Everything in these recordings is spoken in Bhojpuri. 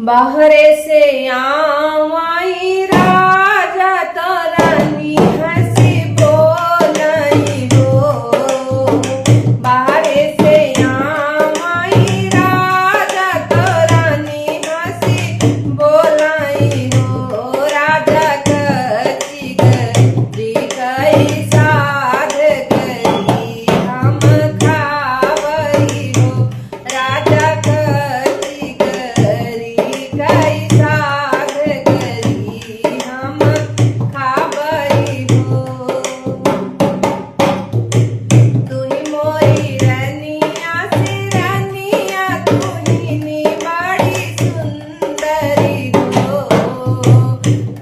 बाहरे से आई राजा तो रानी हंसी बोलई हो। बाहरे से आई राजा तो रानी हंसी बोलई हो। राजा कची गरी कई साध गरी हम खावई हो। राजा कची गरी कई साध गरी हम खावई हो। तुही मोरी रनिया से रनिया तुही नी बड़ी सुंदरी हो।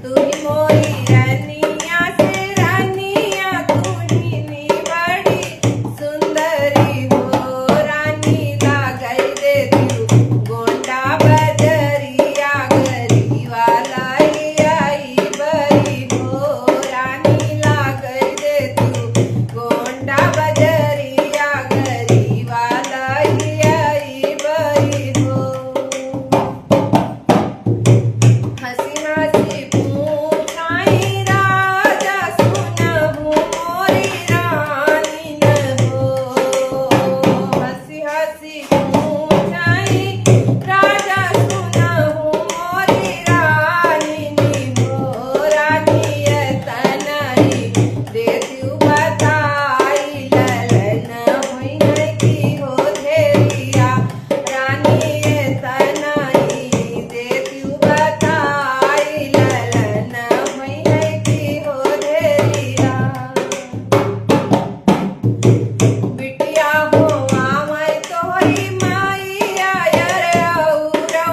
तुही मोरी रनिया से रनिया तुही नी बड़ी सुंदरी हो। रानी लागई दे तू गोंडा बजरिया गरी वाला आई बरी हो। रानी लागई दे तू गोंडा बजरिया गरी वाला आई बरी हो। हंसी हंसी पूछाई राजा सुनहु मोरी रानी न हो। हंसी हंसी पूछाई राजा सुनहु मोरी रानी नी हो। रानी तनई देत्यु बताई ललन हुई है की हो धेरिया। रानी तनई देत्यु बताई ललन हुई है की हो धेरिया। बिटिया हो आवै तोहरी माईया यर औरौ